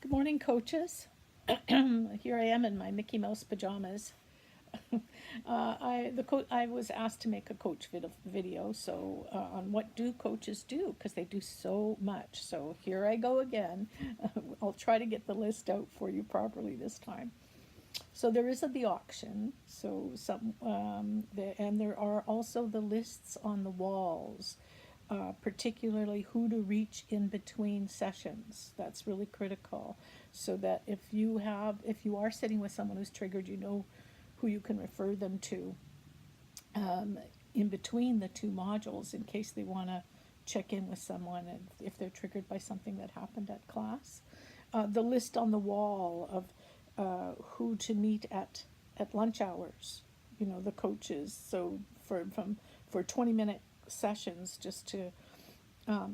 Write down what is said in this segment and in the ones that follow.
Good morning, coaches. Here I am in my Mickey Mouse pajamas. I was asked to make a coach video, so on what do coaches do, because they do so much. So here I go again. I'll try to get the list out for you properly this time. So there is the auction. So and there are also the lists on the walls, particularly who to reach in between sessions. That's really critical, so that if you are sitting with someone who's triggered, you know who you can refer them to um, in between the two modules in case they want to check in with someone and if they're triggered by something that happened at class. The list on the wall of who to meet at lunch hours, the coaches. So for 20-minute sessions, just to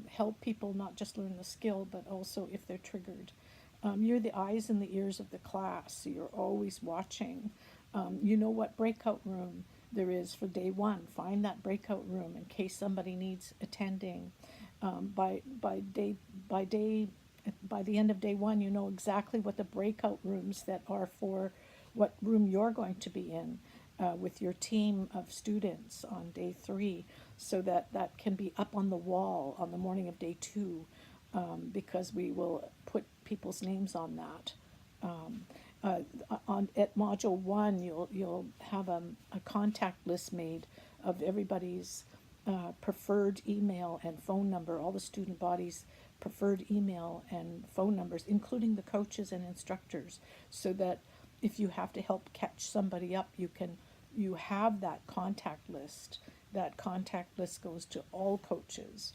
help people not just learn the skill, but also if they're triggered. You're the eyes and the ears of the class, so you're always watching. You know what breakout room there is for day one. Find that breakout room in case somebody needs attending. By day by the end of day one, you know exactly what the breakout rooms that are for what room you're going to be in with your team of students on day three, so that that can be up on the wall on the morning of day two, because we will put people's names on that. Um, at module one, you'll have a contact list made of everybody's preferred email and phone number, all the student bodies' preferred email and phone numbers, including the coaches and instructors, so that if you have to help catch somebody up, you have that contact list. That contact list goes to all coaches.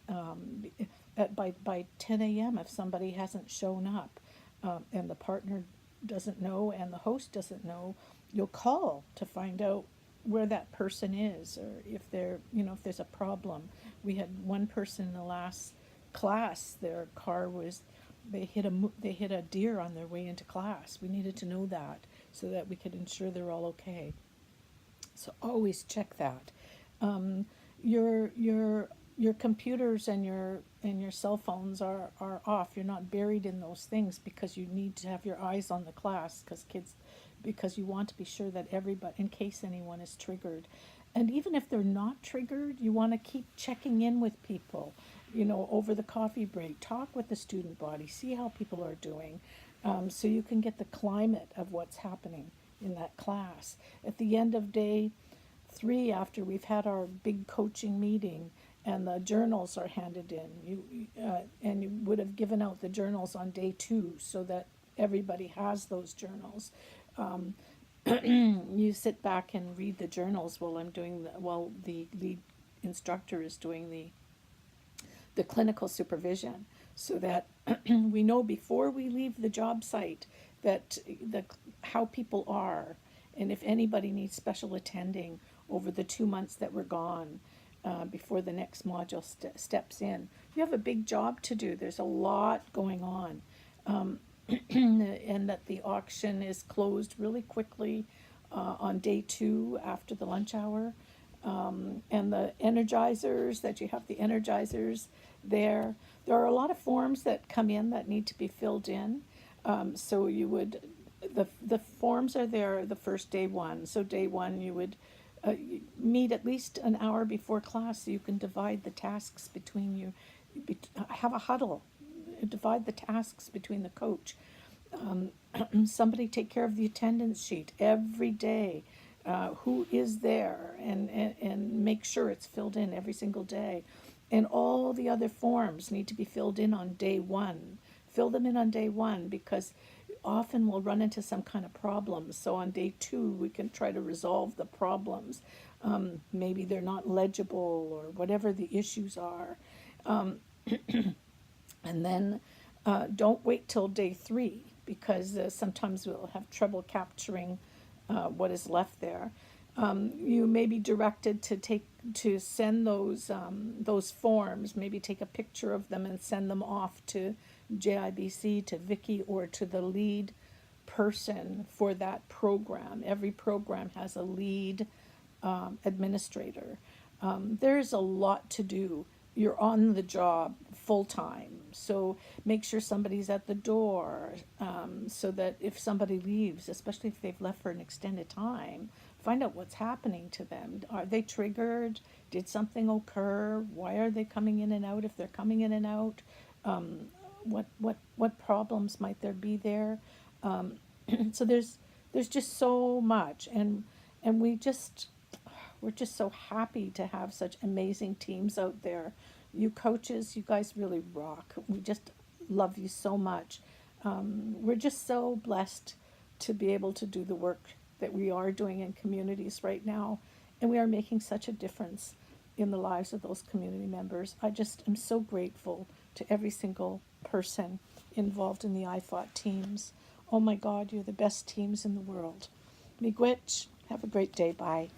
By 10 a.m., if somebody hasn't shown up, and the partner doesn't know and the host doesn't know, you'll call to find out where that person is, or if if there's a problem. We had one person in the last class, their car was, they hit a deer on their way into class. We needed to know that so that we could ensure they're all okay. So always check that. Um, your computers and your cell phones are off. You're not buried in those things, because you need to have your eyes on the class, because you want to be sure that everybody, in case anyone is triggered. And even if they're not triggered, you want to keep checking in with people, over the coffee break. Talk with the student body, see how people are doing, so you can get the climate of what's happening in that class. At the end of day three, after we've had our big coaching meeting and the journals are handed in, and you would have given out the journals on day two so that everybody has those journals. Um, you sit back and read the journals while the lead instructor is doing the clinical supervision, so that we know before we leave the job site that how people are, and if anybody needs special attending over the 2 months that we're gone, before the next module steps in. You have a big job to do. There's a lot going on. And that the auction is closed really quickly on day two after the lunch hour. And the energizers, that you have the energizers there. There are a lot of forms that come in that need to be filled in. So the forms are there the first day one. So day one, you would meet at least an hour before class, so you can divide the tasks between you. Have a huddle, divide the tasks between the coach. Somebody take care of the attendance sheet every day. Who is there, and make sure it's filled in every single day. And all the other forms need to be filled in on day one. Fill them in on day one, because often we'll run into some kind of problem. So on day two, we can try to resolve the problems. Maybe they're not legible or whatever the issues are. And then don't wait till day three, because sometimes we'll have trouble capturing what is left there. You may be directed to send those forms. Maybe take a picture of them and send them off to JIBC, to Vicky, or to the lead person for that program. Every program has a lead administrator. There's a lot to do you're on the job full time. So make sure somebody's at the door, so that if somebody leaves, especially if they've left for an extended time, find out what's happening to them. Are they triggered? Did something occur? Why are they coming in and out? If they're coming in and out, what problems might there be there? So there's just so much, and we're just so happy to have such amazing teams out there. You coaches, you guys really rock. We just love you so much. We're just so blessed to be able to do the work that we are doing in communities right now, and we are making such a difference in the lives of those community members. I just am so grateful to every single person involved in the IFOT teams. Oh my God, you're the best teams in the world. Miigwech, have a great day. Bye.